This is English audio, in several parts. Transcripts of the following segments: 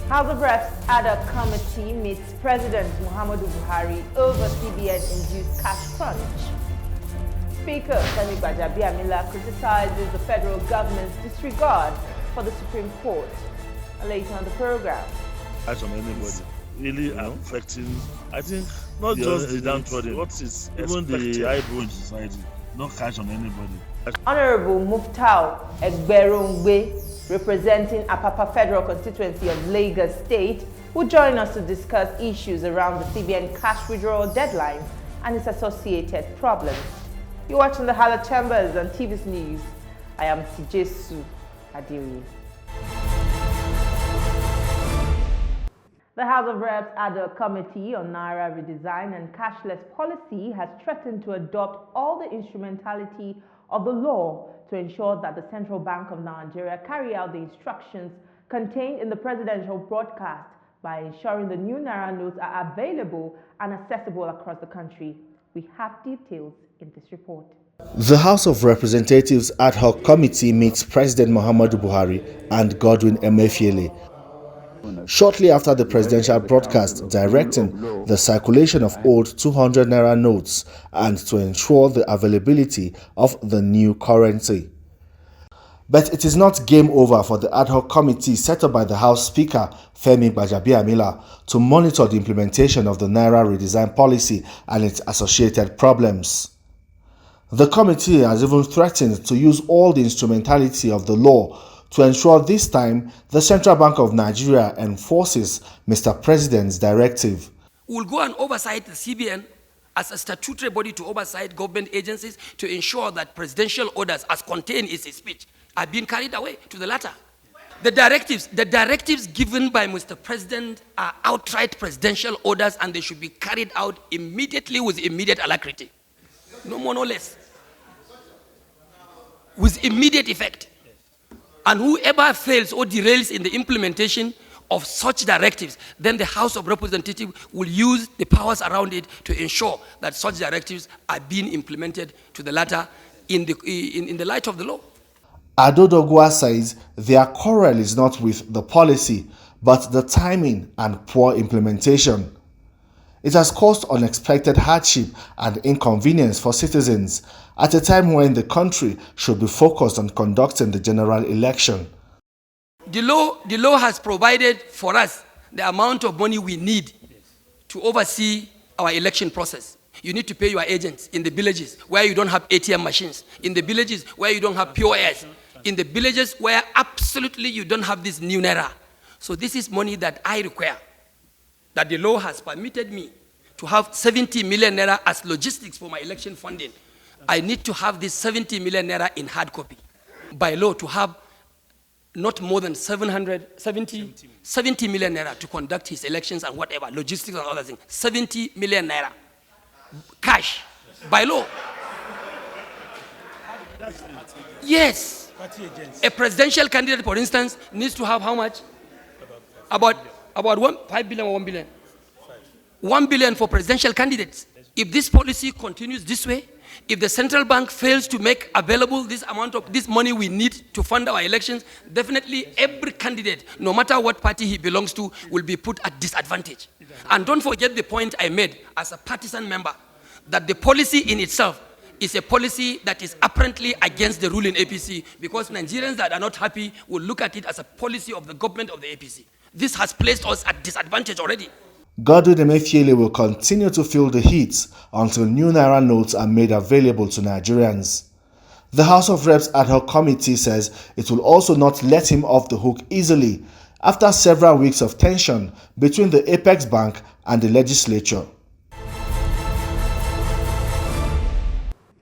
House of Reps ad hoc committee meets President Muhammadu Buhari over CBN-induced cash crunch. Speaker Femi Gbajabiamila criticizes the federal government's disregard for the Supreme Court. Later on the program. Cash on anybody really affecting, I think, not just the downtrodden, what is even the eyebrow in society, not cash on anybody. Honorable Muftau Egberongbe, representing Apapa Federal Constituency of Lagos State, will join us to discuss issues around the CBN cash withdrawal deadline and its associated problems. You're watching the Hala Chambers on TV's News. I am Tijesu Adiri. The House of Reps ad hoc committee on Naira Redesign and cashless policy has threatened to adopt all the instrumentality of the law to ensure that the Central Bank of Nigeria carry out the instructions contained in the presidential broadcast by ensuring the new Naira notes are available and accessible across the country. We have details in this report. The House of Representatives ad hoc committee meets President Muhammadu Buhari and Godwin Emefiele shortly after the presidential broadcast directing the circulation of old 200 Naira notes and to ensure the availability of the new currency. But it is not game over for the ad hoc committee set up by the House Speaker Femi Gbajabiamila to monitor the implementation of the Naira Redesign policy and its associated problems. The committee has even threatened to use all the instrumentality of the law to ensure this time the Central Bank of Nigeria enforces Mr. President's directive. We'll go and oversight the CBN as a statutory body to oversight government agencies to ensure that presidential orders as contained in his speech are being carried away to the latter. The directives given by Mr. President are outright presidential orders and they should be carried out immediately with immediate alacrity. No more, no less. With immediate effect. And whoever fails or derails in the implementation of such directives, then the House of Representatives will use the powers around it to ensure that such directives are being implemented to the latter in the light of the law. Adodogwa says their quarrel is not with the policy, but the timing and poor implementation. It has caused unexpected hardship and inconvenience for citizens at a time when the country should be focused on conducting the general election. The law has provided for us the amount of money we need to oversee our election process. You need to pay your agents in the villages where you don't have ATM machines, in the villages where you don't have POS, in the villages where absolutely you don't have this new Naira. So this is money that I require, that the law has permitted me to have 70 million Naira as logistics for my election funding. I need to have this 70 million Naira in hard copy. By law, to have not more than 70 million Naira to conduct his elections and whatever, logistics and other things. 70 million Naira. Cash. By law. Yes. A presidential candidate, for instance, needs to have how much? About 5 billion or 1 billion? 1 billion for presidential candidates. If this policy continues this way, if the central bank fails to make available this amount of this money we need to fund our elections, definitely every candidate, no matter what party he belongs to, will be put at disadvantage. And don't forget the point I made as a partisan member, that the policy in itself is a policy that is apparently against the ruling APC, because Nigerians that are not happy will look at it as a policy of the government of the APC. This has placed us at disadvantage already. Godwin Emefiele will continue to feel the heat until new Naira notes are made available to Nigerians. The House of Reps ad hoc committee says it will also not let him off the hook easily after several weeks of tension between the Apex Bank and the legislature.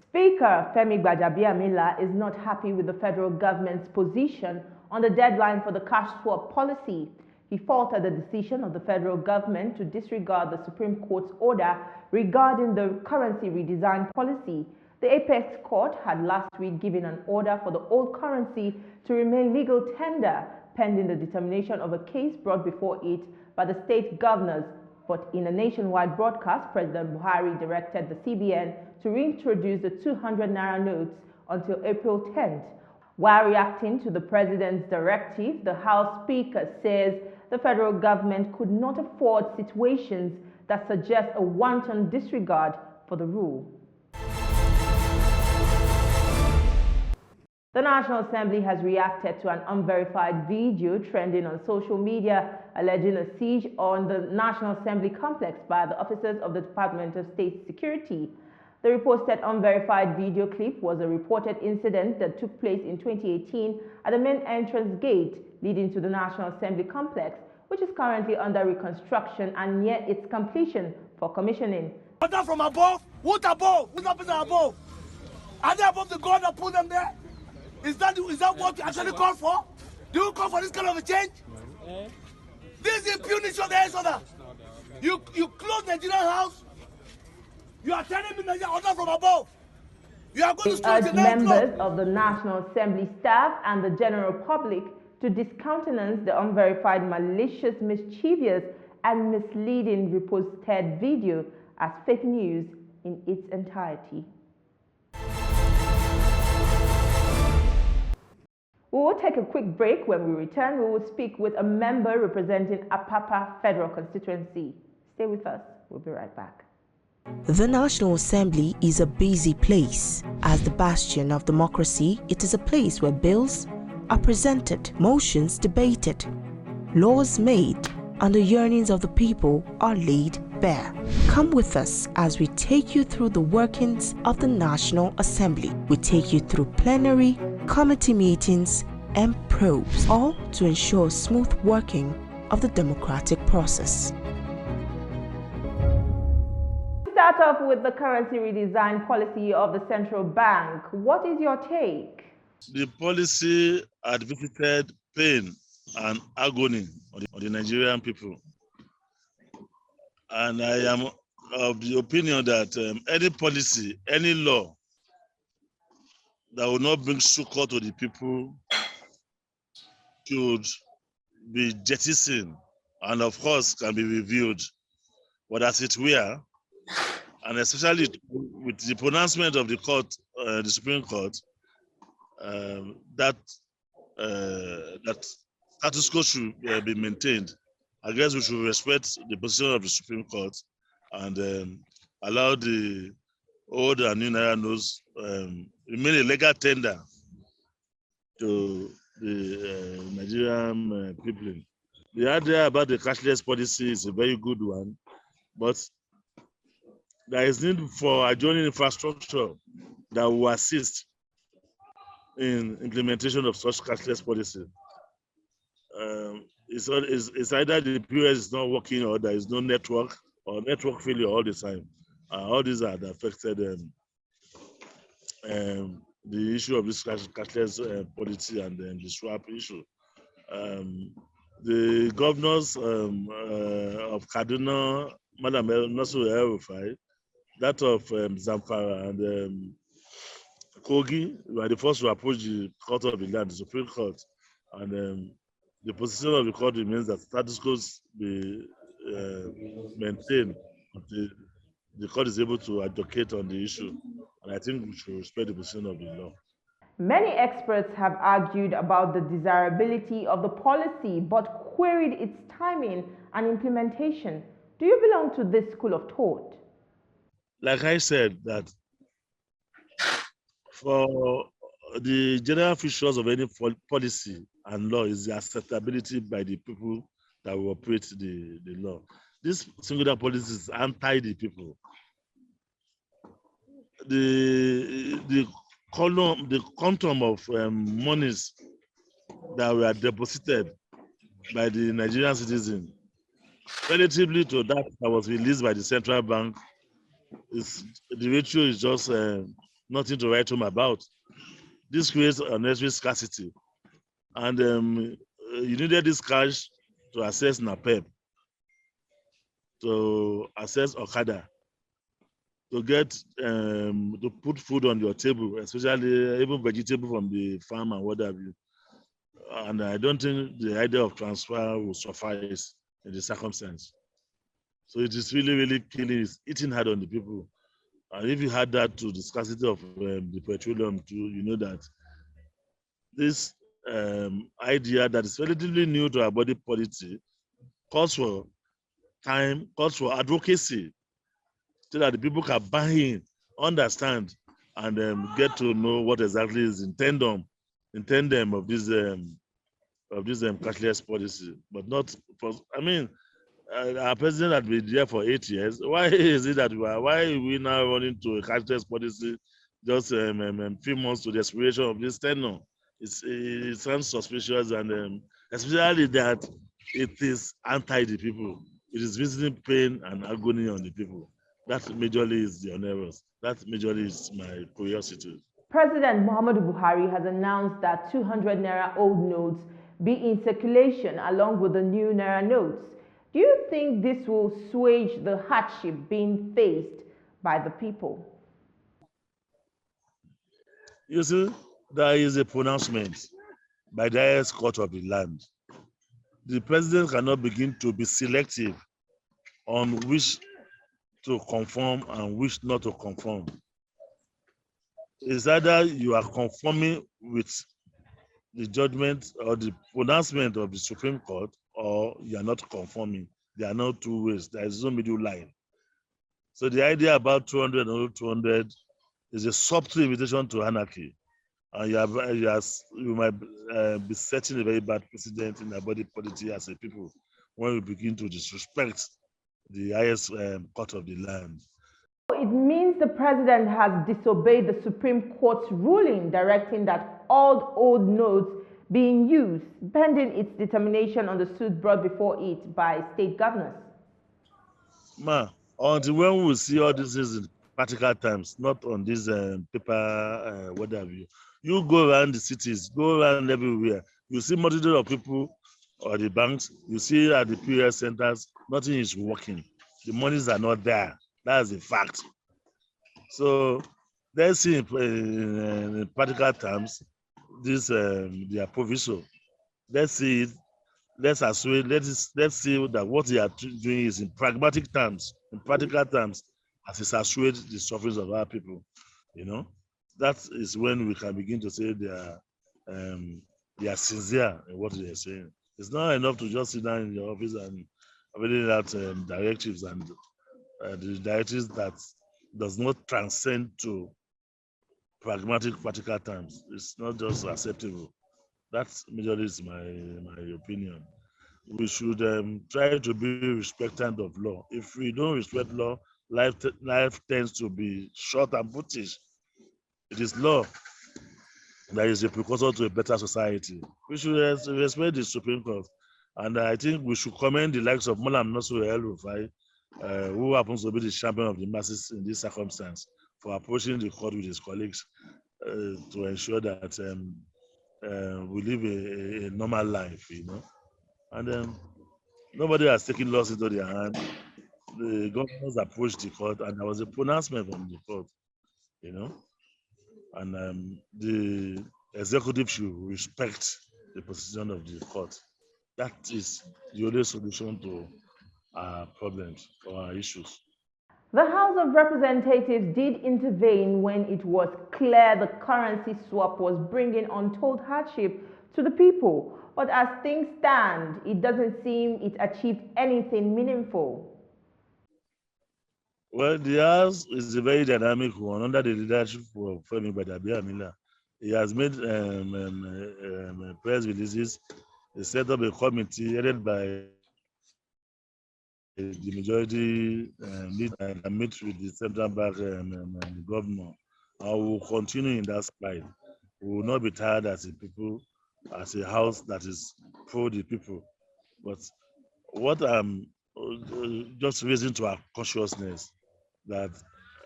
Speaker Femi Gbajabiamila is not happy with the federal government's position on the deadline for the cash swap policy. He faulted the decision of the federal government to disregard the Supreme Court's order regarding the currency redesign policy. The Apex Court had last week given an order for the old currency to remain legal tender pending the determination of a case brought before it by the state governors. But in a nationwide broadcast, President Buhari directed the CBN to reintroduce the 200 Naira notes until April 10th. While reacting to the president's directive, the House Speaker says the federal government could not afford situations that suggest a wanton disregard for the rule. The National Assembly has reacted to an unverified video trending on social media alleging a siege on the National Assembly complex by the officers of the Department of State Security. The reposted unverified video clip was a reported incident that took place in 2018 at the main entrance gate leading to the National Assembly complex, which is currently under reconstruction and near its completion for commissioning. Order from above? What above? Who's up above? Are they above the God that put them there? Is that what you actually call for? Do you call for this kind of a change? This is impunity of the heads order. You close Nigerian house. You are telling me Nigeria order from above. You are going to urge members of the National Assembly staff and the general public to discountenance the unverified, malicious, mischievous, and misleading reposted video as fake news in its entirety. We will take a quick break. When we return, we will speak with a member representing Apapa Federal Constituency. Stay with us. We'll be right back. The National Assembly is a busy place. As the bastion of democracy, it is a place where bills are presented, motions debated, laws made, and the yearnings of the people are laid bare. Come with us as we take you through the workings of the National Assembly. We take you through plenary, committee meetings, and probes, all to ensure smooth working of the democratic process. Start off with the currency redesign policy of the central bank. What is your take? The policy had visited pain and agony on the Nigerian people. And I am of the opinion that any policy, any law that will not bring succor to the people should be jettisoned and of course can be reviewed. But as it were, and especially with the pronouncement of the court, the Supreme Court, that status quo should be maintained. I guess we should respect the position of the Supreme Court and allow the old and new Naira notes remain a legal tender to the Nigerian people. The idea about the cashless policy is a very good one, but there is need for adjoining infrastructure that will assist in implementation of such cashless policy. It's either the POS is not working or there is no network or network failure all the time. All these are affected the issue of this cashless policy and the swap issue. The governors of Kaduna, Madam Nasir El-Rufai, that of Zamfara and Kogi were the first to approach the Court of the Land, the Supreme Court, and the position of the court remains that status quo be maintained until the court is able to advocate on the issue. And I think we should respect the position of the law. Many experts have argued about the desirability of the policy, but queried its timing and implementation. Do you belong to this school of thought? Like I said, that for the general features of any policy and law is the acceptability by the people that will operate the law. This singular policy is anti the people. The quantum of monies that were deposited by the Nigerian citizen relatively to that was released by the central bank, the ratio is just nothing to write home about. This creates unnecessary scarcity. And you needed this cash to access NAPEP, to access Okada, to get to put food on your table, especially even vegetable from the farm and what have you. And I don't think the idea of transfer will suffice in the circumstance. So it is really, really killing, it's eating hard on the people. And if you had that to the scarcity of the petroleum too, you know that this idea that is relatively new to our body policy calls for time, calls for advocacy, so that the people can buy in, understand, and get to know what exactly is intended of this cashless policy. But not for, I mean, our president had been there for 8 years. Why is it that why are we now running to a cashless policy just few months to the expiration of this tenure? It sounds suspicious, and especially that it is anti the people. It is visiting pain and agony on the people. That majorly is the onerous. That majorly is my curiosity. President Muhammadu Buhari has announced that 200 Naira old notes be in circulation along with the new Naira notes. Do you think this will assuage the hardship being faced by the people? You see, there is a pronouncement by the highest court of the land. The president cannot begin to be selective on which to conform and which not to conform. It's either you are conforming with the judgment or the pronouncement of the Supreme Court, or you are not conforming. There are no two ways. There is no middle line. So the idea about 200 and 200 is a subtle invitation to anarchy. And you might be setting a very bad precedent in our body policy as a people when we begin to disrespect the highest court of the land. It means the president has disobeyed the Supreme Court's ruling directing that all old notes being used, pending its determination on the suit brought before it by state governors. Until when we will see all these things in practical terms, not on this paper, what have you. You go around the cities, go around everywhere. You see multitude of people or the banks, you see at the POS centers, nothing is working. The monies are not there. That's a fact. So let's see in practical terms, this their provision. Let's see it. Let's assume. Let's see that what they are doing is in pragmatic terms, in practical terms, as it assuage the sufferings of our people. You know, that is when we can begin to say they are sincere in what they are saying. It's not enough to just sit down in your office and reading out directives and the directives that does not transcend to pragmatic practical terms. It's not just acceptable. That majorly is my opinion. We should try to be respectant of law. If we don't respect law, life tends to be short and brutish. It is law that is a precursor to a better society. We should respect the Supreme Court. And I think we should commend the likes of Malam Nasir El-Rufai, who happens to be the champion of the masses in this circumstance, for approaching the court with his colleagues to ensure that we live a normal life, you know. And nobody has taken laws into their hand. The governors approached the court, and there was a pronouncement from the court, you know. And the executive should respect the position of the court. That is the only solution to our problems or our issues. The House of Representatives did intervene when it was clear the currency swap was bringing untold hardship to the people. But as things stand, it doesn't seem it achieved anything meaningful. Well, the House is a very dynamic one under the leadership of Femi Gbadabiamila. He has made press releases. He set up a committee headed by the majority leader and meet with the central bank governor. I will continue in that spite. We will not be tired as a people, as a house that is pro the people. But what I'm just raising to our consciousness, that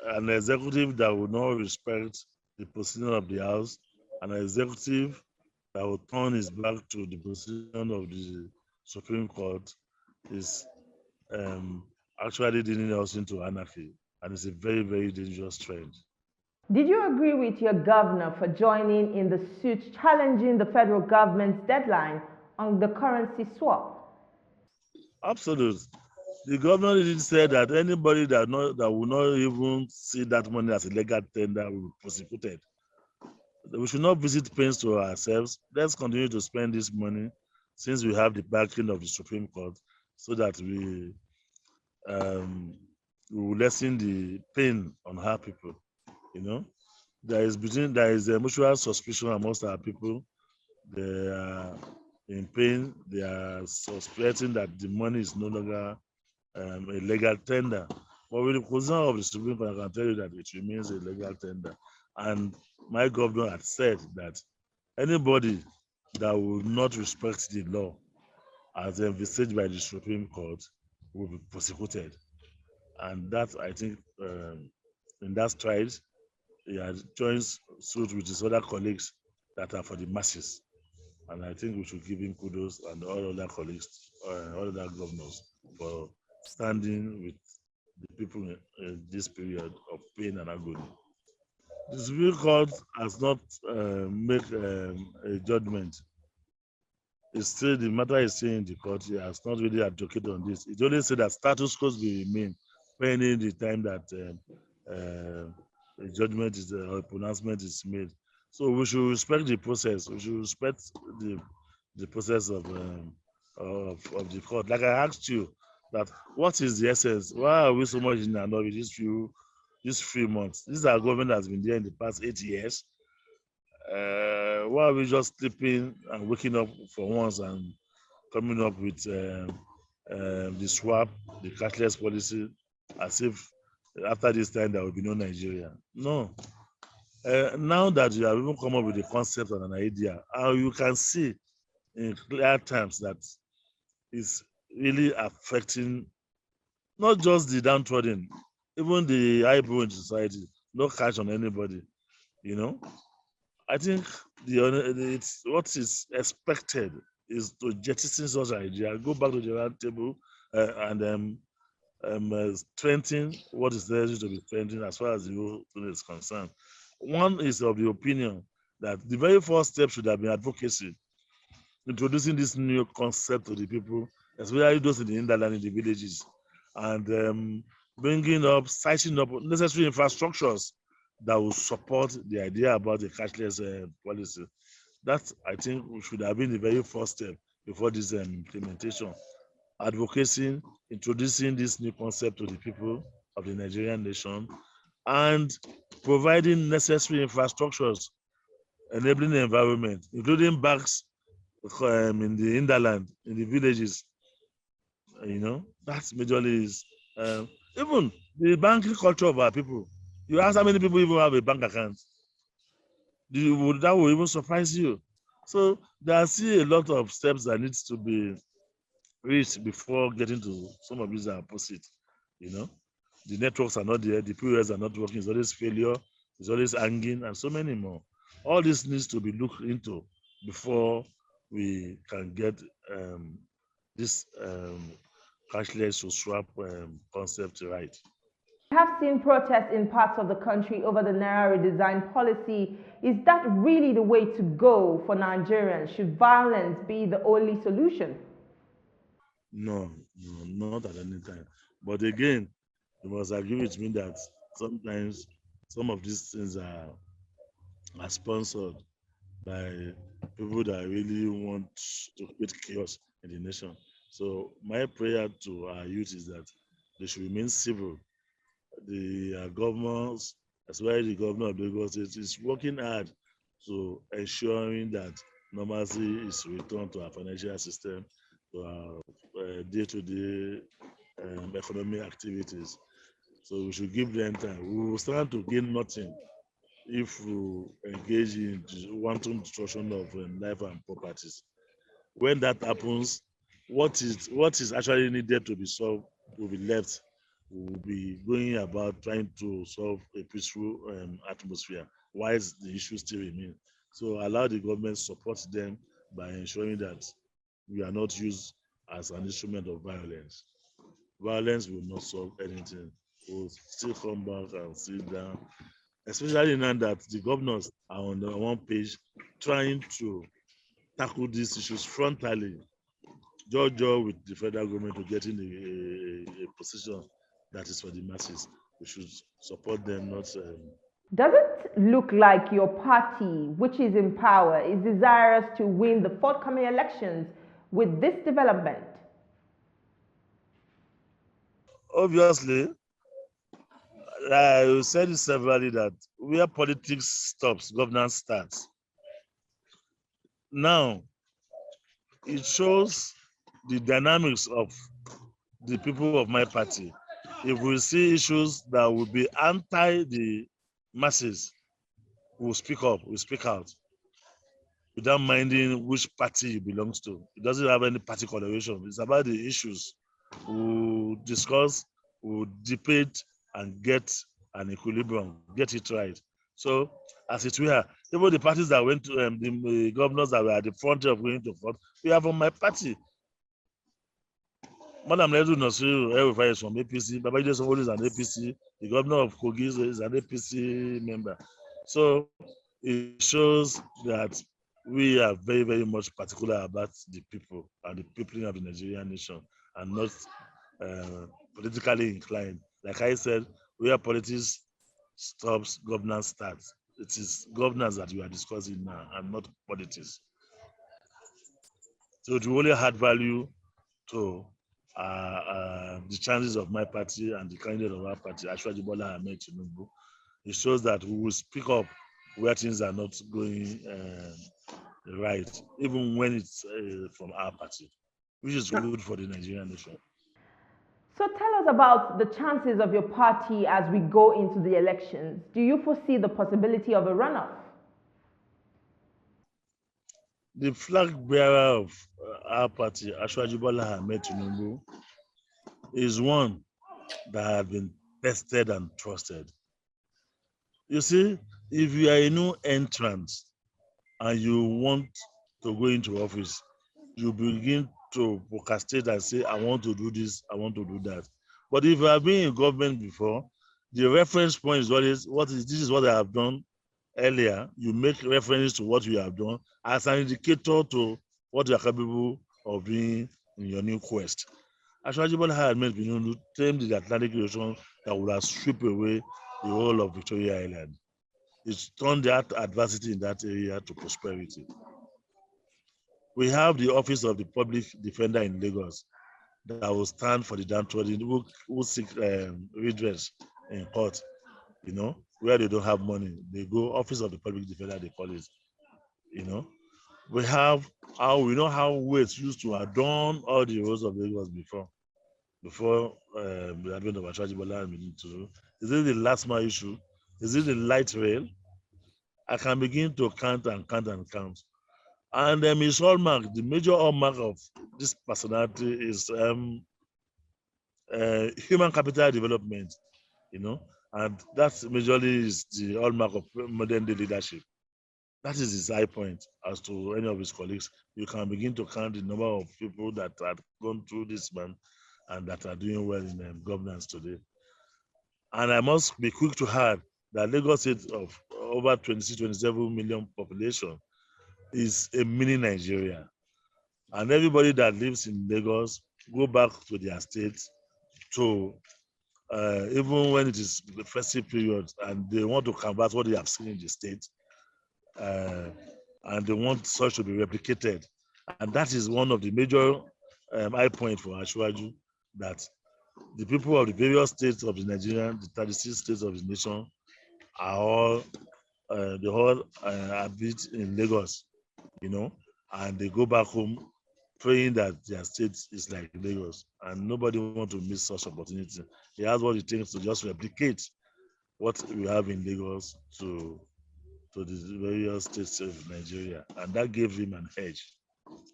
an executive that will not respect the position of the house, an executive that will turn his back to the position of the Supreme Court is actually leading us into anarchy, and it's a very, very dangerous trend. Did you agree with your governor for joining in the suit challenging the federal government's deadline on the currency swap? Absolutely. The governor didn't say that anybody that will not even see that money as a legal tender will be prosecuted. We should not visit pains to ourselves. Let's continue to spend this money since we have the backing of the Supreme Court, so that we will lessen the pain on our people. You know, there is a mutual suspicion amongst our people. They are in pain. They are suspecting that the money is no longer a legal tender. But with the position of the Supreme Court, I can tell you that it remains a legal tender. And my governor had said that anybody that will not respect the law as envisaged by the Supreme Court will be prosecuted. And that, I think, in that stride, he has joined suit with his other colleagues that are for the masses. And I think we should give him kudos and all other colleagues, all other governors for standing with the people in this period of pain and agony. The Supreme Court has not made a judgment. It's still, the matter is still in the court. He has not really advocated on this. It only said that status quo will remain pending the time that a judgment is or a pronouncement is made. So we should respect the process. We should respect the process of the court. Like I asked you, that what is the essence? Why are we so much in and of these few months? This is our government that has been there in the past 8 years. Why are we just sleeping and waking up for once and coming up with the swap, the cashless policy, as if after this time there will be no Nigeria? No. Now that you have even come up with the concept and an idea, you can see in clear terms that it's really affecting not just the downtrodden, even the high-born in society. No cash on anybody, you know. I think it's what is expected is to jettison such an idea, go back to the round table, and strengthen what is necessary to be strengthened as far as the whole thing is concerned. One is of the opinion that the very first step should have been advocacy, introducing this new concept to the people, especially those in the hinterland, in the villages, and bringing up, citing up necessary infrastructures that will support the idea about the cashless policy. That, I think, should have been the very first step before this implementation. Advocacy, introducing this new concept to the people of the Nigerian nation, and providing necessary infrastructures, enabling the environment, including banks in the hinterland, in the villages. You know, that's majorly is even the banking culture of our people. You ask how many people even have a bank account. That will even surprise you. So there are still a lot of steps that needs to be reached before getting to some of these are opposite. You know, the networks are not there, the POS are not working, it's always failure, it's always hanging, and so many more. All this needs to be looked into before we can get this cashless to swap concept right. We have seen protests in parts of the country over the Naira Redesign policy. Is that really the way to go for Nigerians? Should violence be the only solution? No, not at any time. But again, you must agree with me that sometimes some of these things are sponsored by people that really want to create chaos in the nation. So my prayer to our youth is that they should remain civil. The governors, especially the governor of Lagos State, is working hard to ensuring that normalcy is returned to our financial system, to our day-to-day economic activities. So we should give them time. We will stand to gain nothing if we engage in wanton destruction of life and properties. When that happens, what is actually needed to be solved will be left. We will be going about trying to solve a peaceful atmosphere, whilst the issues still remain. So allow the government support them by ensuring that we are not used as an instrument of violence. Violence will not solve anything. We'll still come back and sit down, especially now that the governors are on the one page trying to tackle these issues frontally, job with the federal government to get in a position that is for the masses. We should support them, not. Does it look like your party, which is in power, is desirous to win the forthcoming elections with this development? obviously, I said it severally that where politics stops, governance starts. Now, it shows the dynamics of the people of my party. If we see issues that will be anti the masses, we'll speak up, we'll speak out, without minding which party it belongs to. It doesn't have any party coloration. It's about the issues. We'll discuss, we'll debate, and get an equilibrium, get it right. So, as it were, even the parties that went to the governors that were at the front of going to court, we are from my party. Madam Ledu Nasiru El-Rufai is from APC. Babajide Sanwo-Olu is an APC. The governor of Kogi is an APC member. So it shows that we are very, very much particular about the people and the people of the Nigerian nation, and not politically inclined. Like I said, where politics stops, governance starts. It is governance that we are discussing now, and not politics. So it will only add value to the chances of my party and the candidate of our party, Ashwaji Bola Ahmed Tinubu. It shows that we will speak up where things are not going right, even when it's from our party, which is good for the Nigerian nation. So tell us about the chances of your party as we go into the elections. Do you foresee the possibility of a runoff? The flag bearer of our party, Ashwaji Bola Ahmed Tinubu, is one that has been tested and trusted. You see, if you are a new entrant and you want to go into office, you begin to procrastinate and say, I want to do this, I want to do that. But if you have been in government before, the reference point is always, this is what I have done earlier. You make reference to what you have done as an indicator to what you are capable of doing in your new quest. Ashwaji Bola Ahmed Tinubu tamed the Atlantic Ocean that would have swept away the whole of Victoria Island. It's turned that adversity in that area to prosperity. We have the Office of the Public Defender in Lagos that will stand for the downtrodden who seek redress in court, where they don't have money. They go Office of the Public Defender, they call it, We know how Ways used to adorn all the roads of Lagos before the advent of Ashwaji Bola Ahmed Tinubu. Is it the last mile issue? Is it the light rail? I can begin to count and count and count. And his hallmark, the major hallmark of this personality is human capital development, and that majorly is the hallmark of modern day leadership. That is his high point as to any of his colleagues. You can begin to count the number of people that have gone through this man and that are doing well in governance today. And I must be quick to add that Lagos State of over 26-27 million population is a mini Nigeria. And everybody that lives in Lagos go back to their states to, even when it is the festive period and they want to convert what they have seen in the state, and they want such to be replicated. And that is one of the major high points for Ashwaju, that the people of the various states of the Nigerian, the 36 states of the nation, are all, they all habit in Lagos, and they go back home praying that their state is like Lagos, and nobody wants to miss such opportunity. He has what it takes to just replicate what we have in Lagos to the various states of Nigeria, and that gave him an edge.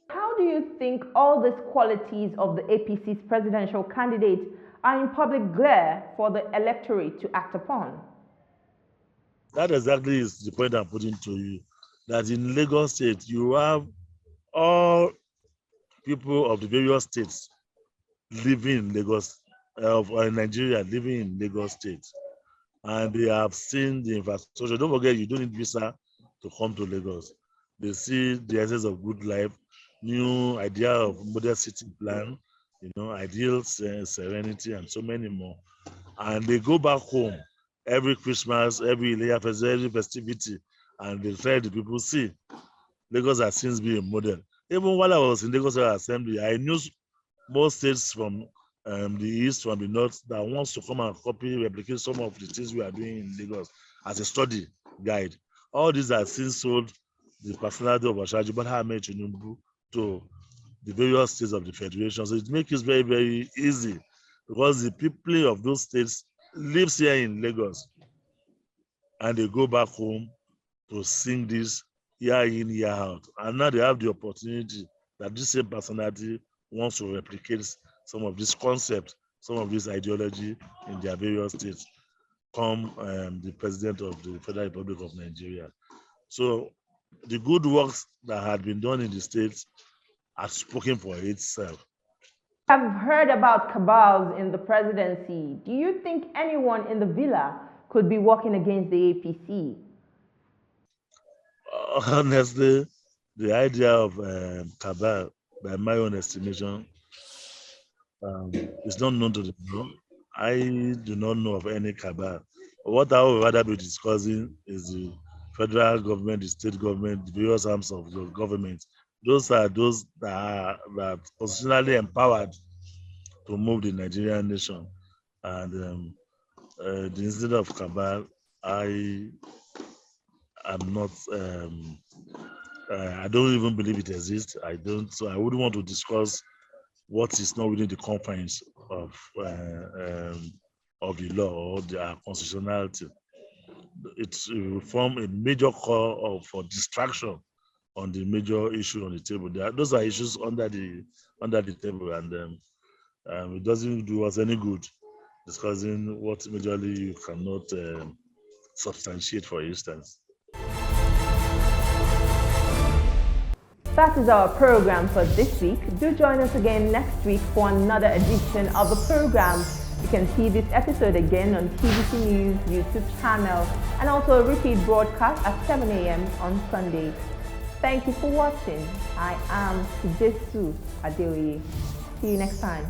How do you think all these qualities of the APC's presidential candidate are in public glare for the electorate to act upon? That exactly is the point I'm putting to you, that in Lagos State, you have all people of the various states living in Lagos, of Nigeria living in Lagos State. And they have seen the infrastructure. Don't forget, you don't need visa to come to Lagos. They see the essence of good life, new idea of modern city plan, ideal serenity, and so many more. And they go back home every Christmas, every festivity, and they tell the people, see, Lagos has since been a model. Even while I was in Lagos Assembly, I knew most states from the east, from the north, that wants to come and copy, replicate some of the things we are doing in Lagos as a study guide. All these are since sold the personality of Ashaji Ahmed Tinubu to the various states of the federation. So it makes it very, very easy, because the people of those states lives here in Lagos, and they go back home to sing this year in, year out. And now they have the opportunity that this same personality wants to replicate some of this concept, some of this ideology in their various states, come the president of the Federal Republic of Nigeria. So the good works that had been done in the states are spoken for itself. I've heard about cabals in the presidency. Do you think anyone in the villa could be working against the APC? Honestly, the idea of cabal, by my own estimation, is not known to the people. I do not know of any cabal. What I would rather be discussing is the federal government, the state government, the various arms of the government. Those are those that are positionally empowered to move the Nigerian nation. And the incident of cabal, I am not. I don't even believe it exists. I don't. So I wouldn't want to discuss what is not within the confines of the law or the constitutionality. It will form a major cause for distraction on the major issue on the table. Those are issues under the table, and it doesn't do us any good discussing what majorly you cannot substantiate, for instance. That is our program for this week. Do join us again next week for another edition of the program. You can see this episode again on TVC News YouTube channel, and also a repeat broadcast at 7 a.m. on Sunday. Thank you for watching. I am Sujesu Adeoye. See you next time.